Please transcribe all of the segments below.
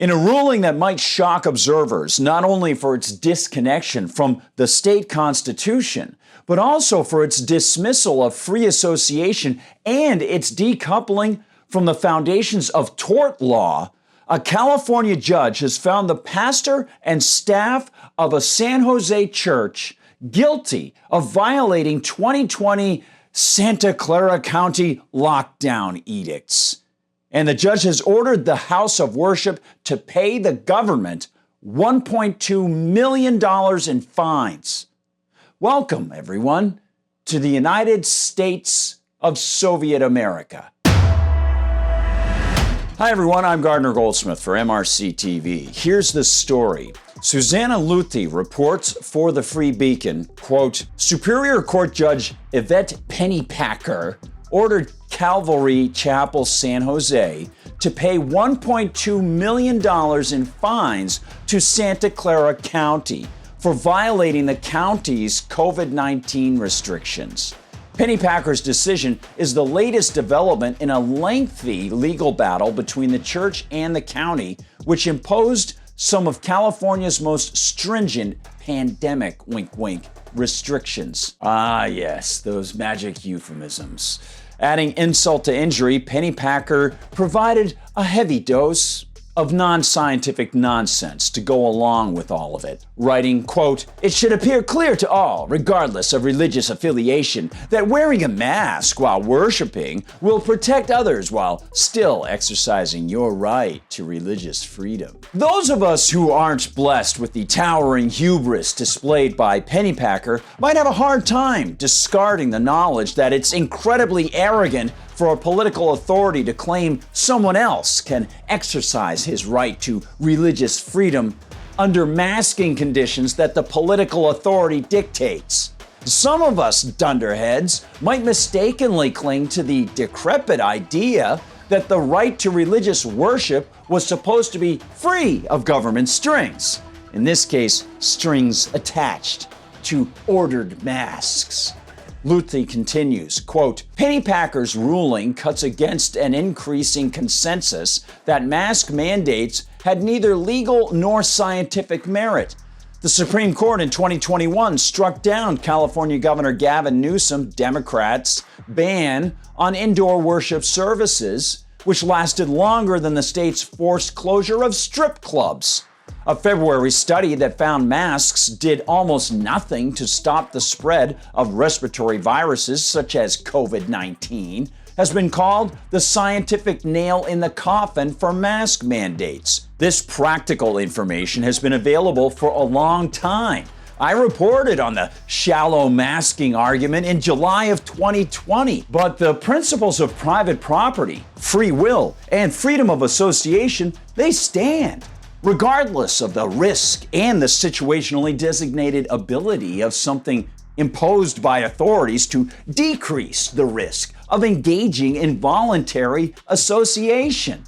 In a ruling that might shock observers, not only for its disconnection from the state constitution, but also for its dismissal of free association and its decoupling from the foundations of tort law, a California judge has found the pastor and staff of a San Jose church guilty of violating 2020 Santa Clara County lockdown edicts. And the judge has ordered the house of worship to pay the government $1.2 million in fines. Welcome, everyone, to the United States of Soviet America. Hi, everyone. I'm Gardner Goldsmith for MRC-TV. Here's the story. Susanna Luthi reports for the Free Beacon, quote, Superior Court Judge Yvette Pennypacker ordered Calvary Chapel San Jose to pay $1.2 million in fines to Santa Clara County for violating the county's COVID-19 restrictions. Pennypacker's decision is the latest development in a lengthy legal battle between the church and the county, which imposed some of California's most stringent pandemic, wink wink, restrictions. Ah yes, those magic euphemisms. Adding insult to injury, Pennypacker provided a heavy dose of non-scientific nonsense to go along with all of it, writing, quote, It should appear clear to all, regardless of religious affiliation, that wearing a mask while worshiping will protect others while still exercising your right to religious freedom. Those of us who aren't blessed with the towering hubris displayed by Pennypacker might have a hard time discarding the knowledge that it's incredibly arrogant for a political authority to claim someone else can exercise his right to religious freedom under masking conditions that the political authority dictates. Some of us dunderheads might mistakenly cling to the decrepit idea that the right to religious worship was supposed to be free of government strings. In this case, strings attached to ordered masks. Luthi continues, quote, Pennypacker's ruling cuts against an increasing consensus that mask mandates had neither legal nor scientific merit. The Supreme Court in 2021 struck down California Governor Gavin Newsom, Democrats' ban on indoor worship services, which lasted longer than the state's forced closure of strip clubs. A February study that found masks did almost nothing to stop the spread of respiratory viruses such as COVID-19 has been called the scientific nail in the coffin for mask mandates. This practical information has been available for a long time. I reported on the shallow masking argument in July of 2020, but the principles of private property, free will, and freedom of association, they stand, regardless of the risk and the situationally designated ability of something imposed by authorities to decrease the risk of engaging in voluntary association.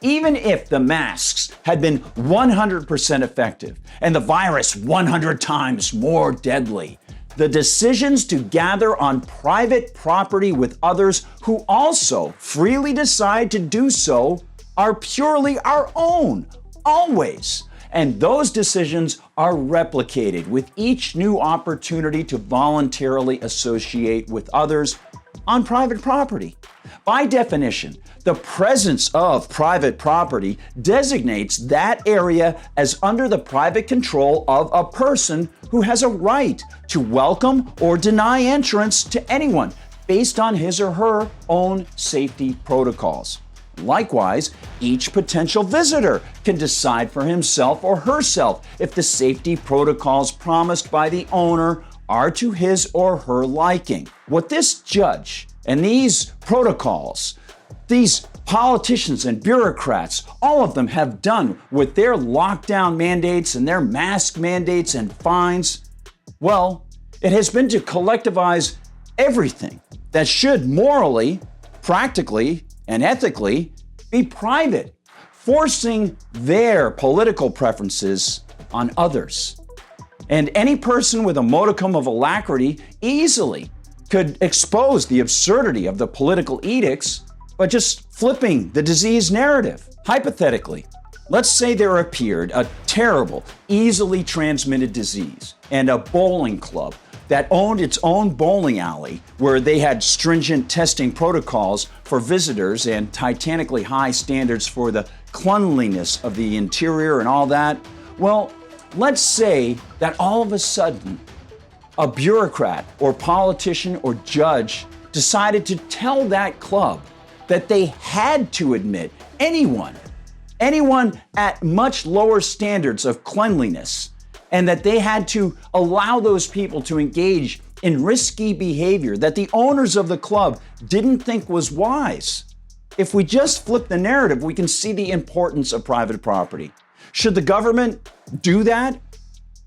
Even if the masks had been 100% effective and the virus 100 times more deadly, the decisions to gather on private property with others who also freely decide to do so are purely our own. Always. And those decisions are replicated with each new opportunity to voluntarily associate with others on private property. By definition, the presence of private property designates that area as under the private control of a person who has a right to welcome or deny entrance to anyone based on his or her own safety protocols. Likewise, each potential visitor can decide for himself or herself if the safety protocols promised by the owner are to his or her liking. What this judge and these protocols, these politicians and bureaucrats, all of them have done with their lockdown mandates and their mask mandates and fines, well, it has been to collectivize everything that should morally, practically, and ethically be private, forcing their political preferences on others. And any person with a modicum of alacrity easily could expose the absurdity of the political edicts by just flipping the disease narrative. Hypothetically, Let's say there appeared a terrible, easily transmitted disease and a bowling club that owned its own bowling alley where they had stringent testing protocols for visitors and titanically high standards for the cleanliness of the interior and all that. Well, let's say that all of a sudden a bureaucrat or politician or judge decided to tell that club that they had to admit anyone at much lower standards of cleanliness, and that they had to allow those people to engage in risky behavior that the owners of the club didn't think was wise. If we just flip the narrative, we can see the importance of private property. Should the government do that,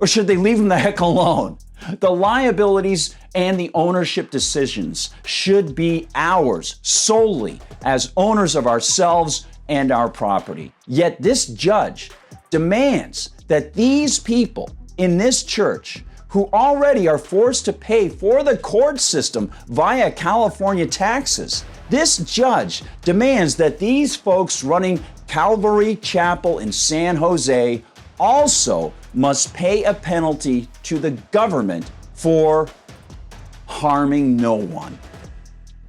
or should they leave them the heck alone? The liabilities and the ownership decisions should be ours solely as owners of ourselves and our property. Yet this judge demands that these people in this church who already are forced to pay for the court system via California taxes, this judge demands that these folks running Calvary Chapel in San Jose also must pay a penalty to the government for harming no one.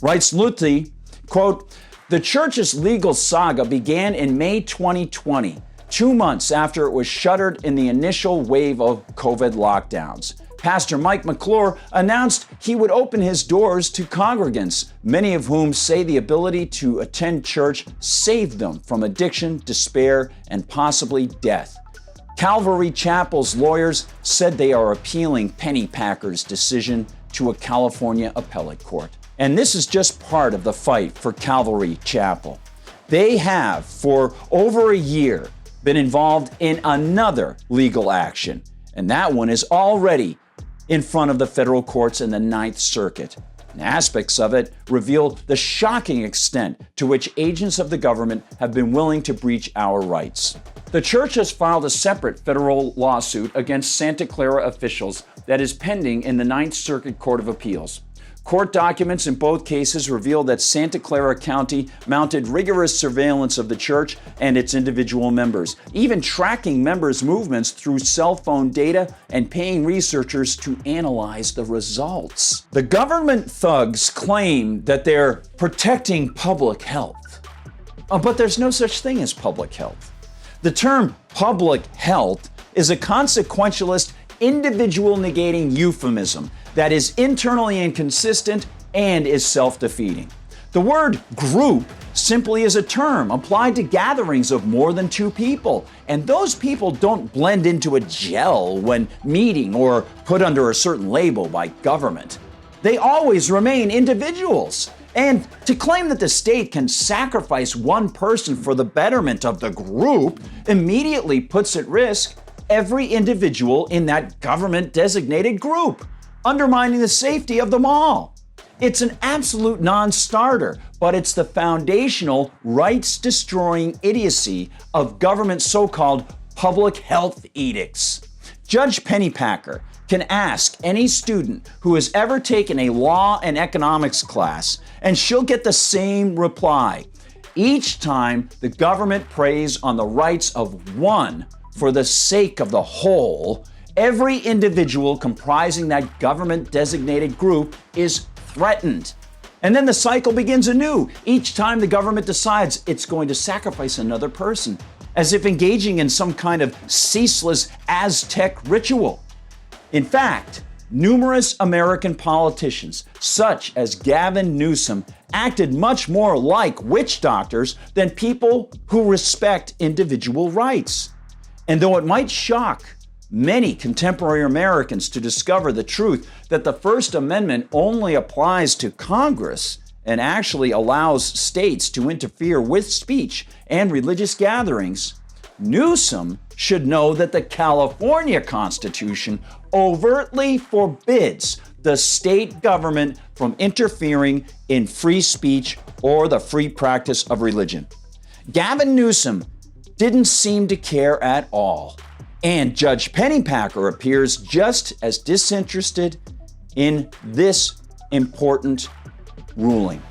Writes Luthi, quote, "The church's legal saga began in May 2020, 2 months after it was shuttered in the initial wave of COVID lockdowns. Pastor Mike McClure announced he would open his doors to congregants, many of whom say the ability to attend church saved them from addiction, despair, and possibly death. Calvary Chapel's lawyers said they are appealing Pennypacker's decision to a California appellate court. And this is just part of the fight for Calvary Chapel. They have, for over a year, been involved in another legal action, and that one is already in front of the federal courts in the Ninth Circuit. And aspects of it reveal the shocking extent to which agents of the government have been willing to breach our rights. The church has filed a separate federal lawsuit against Santa Clara officials that is pending in the Ninth Circuit Court of Appeals. Court documents in both cases reveal that Santa Clara County mounted rigorous surveillance of the church and its individual members, even tracking members' movements through cell phone data and paying researchers to analyze the results. The government thugs claim that they're protecting public health, but there's no such thing as public health. The term public health is a consequentialist, individual negating euphemism that is internally inconsistent and is self-defeating. The word group simply is a term applied to gatherings of more than 2 people, and those people don't blend into a gel when meeting or put under a certain label by government. They always remain individuals. And to claim that the state can sacrifice one person for the betterment of the group immediately puts at risk every individual in that government-designated group, undermining the safety of them all. It's an absolute non-starter, but it's the foundational, rights-destroying idiocy of government so-called public health edicts. Judge Pennypacker can ask any student who has ever taken a law and economics class, and she'll get the same reply. Each time the government preys on the rights of one for the sake of the whole, every individual comprising that government-designated group is threatened. And then the cycle begins anew each time the government decides it's going to sacrifice another person, as if engaging in some kind of ceaseless Aztec ritual. In fact, numerous American politicians, such as Gavin Newsom, acted much more like witch doctors than people who respect individual rights. And though it might shock many contemporary Americans to discover the truth that the First Amendment only applies to Congress and actually allows states to interfere with speech and religious gatherings, Newsom should know that the California Constitution overtly forbids the state government from interfering in free speech or the free practice of religion. Gavin Newsom didn't seem to care at all, and Judge Pennypacker appears just as disinterested in this important ruling.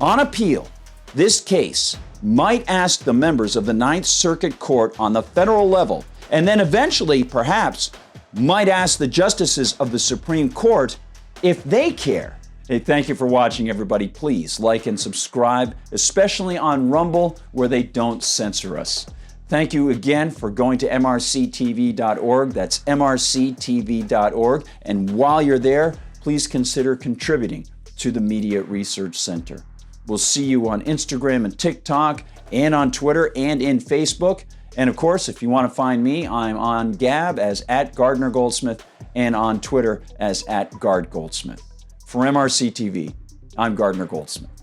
On appeal, this case might ask the members of the Ninth Circuit Court on the federal level, and then eventually, perhaps, might ask the justices of the Supreme Court if they care. Hey, thank you for watching, everybody. Please like and subscribe, especially on Rumble, where they don't censor us. Thank you again for going to MRCTV.org. That's MRCTV.org. And while you're there, please consider contributing to the Media Research Center. We'll see you on Instagram and TikTok, and on Twitter and in Facebook. And of course, if you want to find me, I'm on Gab as @GardnerGoldsmith and on Twitter as @GardGoldsmith. For MRC TV, I'm Gardner Goldsmith.